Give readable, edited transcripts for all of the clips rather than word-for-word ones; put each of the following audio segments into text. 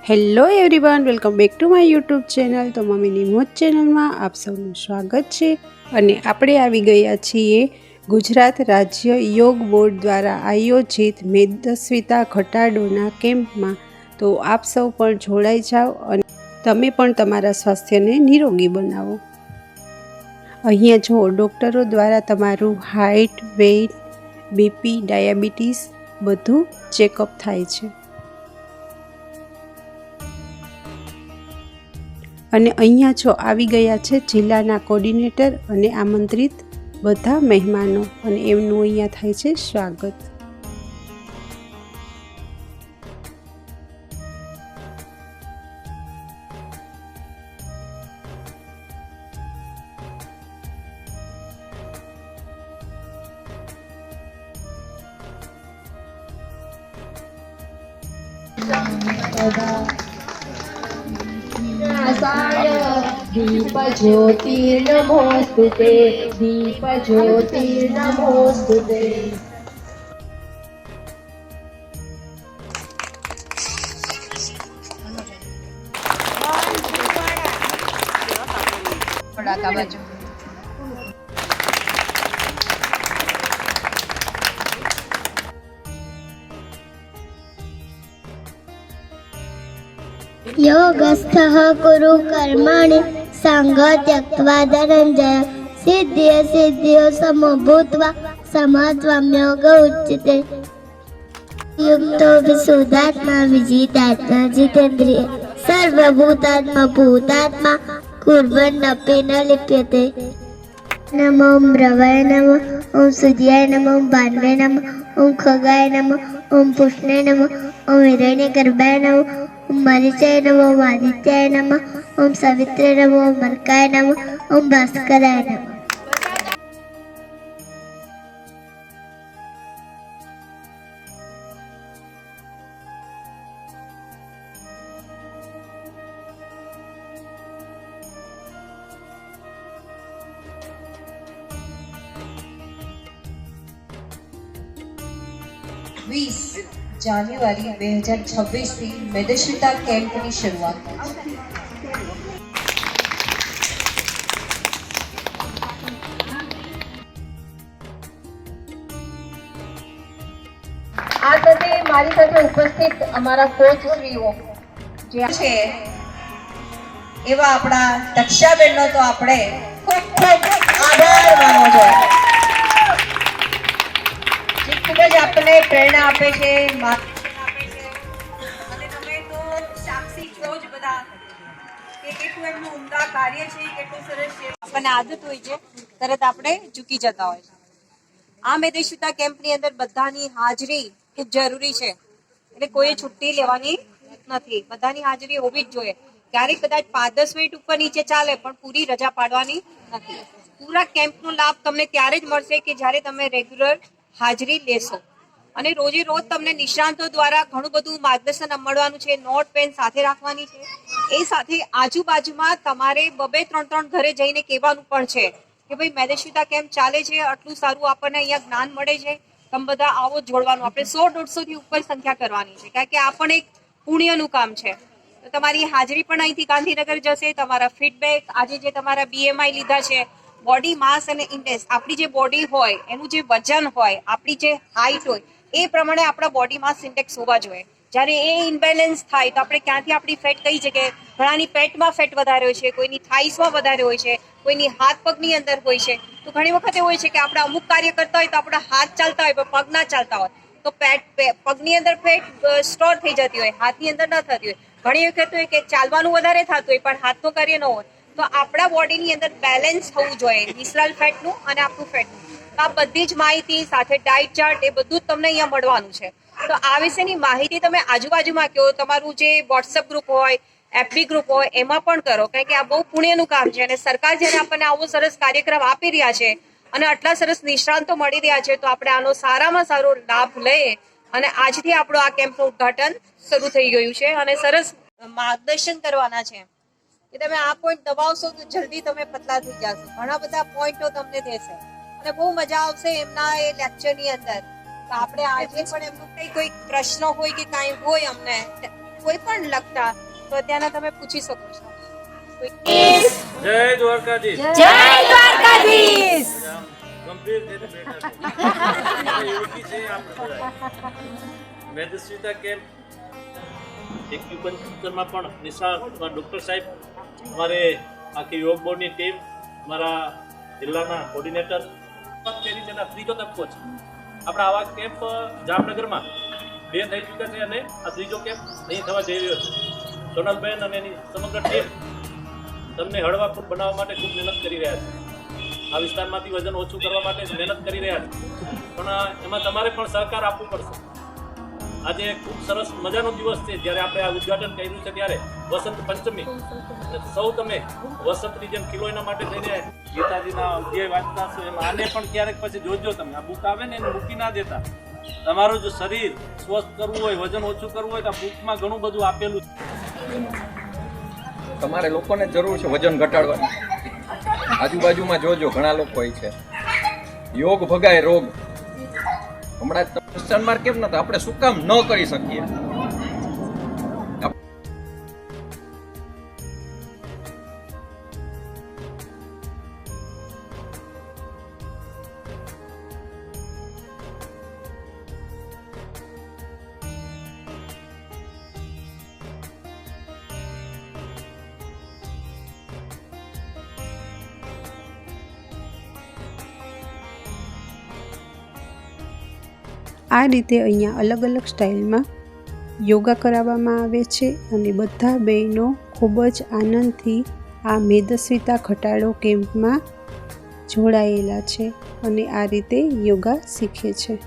Hello everyone, welcome back to my YouTube channel. તો મમ્મીની મોજ ચેનલમાં આપ સૌનું સ્વાગત છે. અને આપણે આવી ગયા છીએ ગુજરાત રાજ્ય યોગ બોર્ડ દ્વારા આયોજિત મેદસ્વીતા ઘટાડોના કેમ્પમાં. તો આપ સૌ પણ જોડાઈ જાઓ અને તમે પણ તમારા સ્વાસ્થ્યને નિરોગી બનાવો. અહીંયા જો ડૉક્ટરો દ્વારા તમારું હાઇટ, વેઇટ, બીપી, ડાયાબિટીસ બધું ચેકઅપ થાય છે. અને અહીંયા જો આવી ગયા છે જિલ્લાના કોર્ડિનેટર અને આમંત્રિત બધા મહેમાનો, અને એમનું અહીંયા થાય છે સ્વાગત. दीपज्योतिर्नमोस्तुते दीपज्योतिर्नमोस्तुते। થોડાક બાજુ योगस्थः कुरु कर्माणि संग त्यक्त्वा धनञ्जय सिद्धिः सिद्धिः समो भूत्वा समत्वं उच्यते। युक्तो विशुद्धात्मा विजितात्मा जितेन्द्रिय सर्वभूतात्मा भूतात्मा कुर्वन्नपि न लिप्यते। नमो रवये नमः, ओम सूर्याय नमः, ओम भानवे नमः, ओम खगाय नमः, ओम पुष्णे नमः, ओम हिरण्यगर्भाय नमः, ओम मरीचाय नमः, ओम आदित्याय नमः, ओम सवित्रे नमः, ओम अर्काय नमः, ओम भास्कराय नमः। જાન્યુઆરી 2026 થી મેદસ્વીતા કેમ્પની શરૂઆત. આ સાથે મારી સાથે ઉપસ્થિત અમારા કોચ શ્રીઓ જે છે એવા આપણા દક્ષાબેનનો તો આપણે ખૂબ ખૂબ આભાર માનવો જોઈએ. ખૂબ જ આપણને પ્રેરણા આપે છે, અને તમે તો સાક્ષી છો જ બધા કે કેટલું એમનું ઉમદા કાર્ય છે, કેટલું સરસ છે. આપણને આદત હોય છે તરત આપણે ચૂકી જતા હોય છે. આ મેદસ્વીતા કેમ્પની અંદર બધાની હાજરી ખૂબ જરૂરી છે, એટલે કોઈએ છુટ્ટી લેવાની નથી, બધાની હાજરી હોવી જ જોઈએ. ક્યારેક કદાચ 5-10 મિનિટ ઉપર નીચે ચાલે, પણ પૂરી રજા પાડવાની નથી. પૂરા કેમ્પનો લાભ તમને ત્યારે જ મળશે કે જ્યારે તમે રેગ્યુલર હાજરી લેશો. અને રોજે રોજ તમને નિષ્ણાંતો દ્વારા ઘણું બધું માર્ગદર્શન મળવાનું છે. નોટ પેન સાથે રાખવાની છે. એ સાથે આજુબાજુમાં તમારે 2-3 ઘરે જઈને કહેવાનું પણ છે કે ભાઈ મેદસ્વીતા કેમ્પ ચાલે છે, આટલું સારું આપણને અહીંયા જ્ઞાન મળે છે, તમે બધા આવો જોડવાનું. આપણે 100-150 થી ઉપર સંખ્યા કરવાની છે, કારણ કે આ પણ એક પુણ્યનું કામ છે. તો તમારી હાજરી પણ અહીંથી ગાંધીનગર જશે. તમારા ફીડબેક, આજે જે તમારા BMI લીધા છે, બોડી માસ અને ઇન્ડેક્સ, આપણી જે બોડી હોય એનું જે વજન હોય, આપણી જે હાઈટ હોય એ પ્રમાણે આપણા બોડી માસ ઇન્ડેક્સ હોવા જોઈએ. જ્યારે એ ઇમ્બેલેન્સ થાય તો આપણે ક્યાંથી આપણી ફેટ કઈ જગ્યાએ, ઘણાની પેટમાં ફેટ વધારે હોય છે, કોઈની થાઈસમાં વધારે હોય છે, કોઈની હાથ પગની અંદર હોય છે. તો ઘણી વખત એવું હોય છે કે આપણે અમુક કાર્ય કરતા હોય તો આપણા હાથ ચાલતા હોય પણ પગ ના ચાલતા હોય, તો પગની અંદર ફેટ સ્ટોર થઈ જતી હોય, હાથની અંદર ન થતી હોય. ઘણી વખત હોય કે ચાલવાનું વધારે થતું હોય પણ હાથનું કાર્ય ન હોય. તો આપણા બોડીની અંદર બેલેન્સ થવું જોઈએ, વિસરલ ફેટનું અને આપણું ફેટનું. આ બધી જ માહિતી સાથે ડાયટ ચાર્ટ એ બધું જ તમને અહીંયા મળવાનું છે. તો આ વિશેની માહિતી તમે આજુબાજુમાં કહો, તમારું જે વોટ્સઅપ ગ્રુપ હોય, FB ગ્રુપ હોય એમાં પણ કરો, કારણ કે આ બહુ પુણ્યનું કામ છે. અને સરકાર જ્યારે આપણને આવો સરસ કાર્યક્રમ આપી રહ્યા છે અને આટલા સરસ નિષ્ણાંતો મળી રહ્યા છે, તો આપણે આનો સારામાં સારો લાભ લઈએ. અને આજથી આપણું આ કેમ્પનું ઉદ્ઘાટન શરૂ થઈ ગયું છે અને સરસ માર્ગદર્શન કરવાના છે કે તમે આ પોઈન્ટ દબાવશો તો જલ્દી તમે પતલા થઈ જશો. ઘણા બધા પોઈન્ટો તમને દેશે અને બહુ મજા આવશે એમના એ લેક્ચરની અંદર. તો આપણે આજે પણ એમનું કોઈ પ્રશ્ન હોય કે કાંઈ હોય અમને કોઈ પણ લગતા તો ત્યાંના તમે પૂછી શકો છો. જય દ્વારકાધીશ. જય દ્વારકાધીશ. ગંભીર થઈને બેઠા છે. યોગી છે આપણે બધા. મેદસ્વીતા કેમ્પ એક્યુપંક્ચરમાં પણ નિષ્ણાત ડૉક્ટર સાહેબ, અમારે આખી યોગ બોર્ડની ટીમ, અમારા જિલ્લાના કોર્ડિનેટર, તેના ત્રીજો તબક્કો છે. આપણા આવા કેમ્પ જામનગરમાં 2 થઈ ચૂક્યા છે અને આ ત્રીજો કેમ્પ અહીં થવા જઈ રહ્યો છે. સોનલબેન અને એની સમગ્ર ટીમ તમને હળવા ફૂડ બનાવવા માટે ખૂબ મહેનત કરી રહ્યા છે. આ વિસ્તારમાંથી વજન ઓછું કરવા માટે મહેનત કરી રહ્યા છે, પણ એમાં તમારે પણ સહકાર આપવું પડશે. આજે ખૂબ સરસ મજાનો દિવસ છે જ્યારે આપણે આ ઉદ્ઘાટન કર્યું છે, ત્યારે વસંત પંચમી. સૌ તમે વસંતની જેમ ખીલોયના માટે થઈને ગીતાજીના અધ્યાય વાંચતા છો, એમ આને પણ ક્યારેક પછી જોજો તમે. આ બુક આવે ને એને મૂકી ના દેતા. તમારું જો શરીર સ્વસ્થ કરવું હોય, વજન ઓછું કરવું હોય તો આ બુકમાં ઘણું બધું આપેલું છે. તમારે લોકોને જરૂર છે વજન ઘટાડવાની. આજુબાજુમાં જોજો, ઘણા લોકો હોય છે યોગ ભગાય રોગ. હમણાં ક્વેશ્ચન કેમ નતા, આપણે શું કામ ન કરી શકીએ? આ રીતે અહીંયા અલગ અલગ સ્ટાઇલમાં યોગા કરાવવામાં આવે છે અને બધા બહેનો ખૂબ જ આનંદથી આ મેદસ્વીતા ઘટાડો કેમ્પમાં જોડાયેલા છે અને આ રીતે યોગા શીખે છે.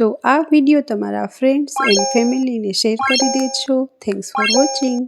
તો આ વિડીયો તમારા ફ્રેન્ડ્સ એન્ડ ફેમિલીને શેર કરી દેજો. Thanks for watching.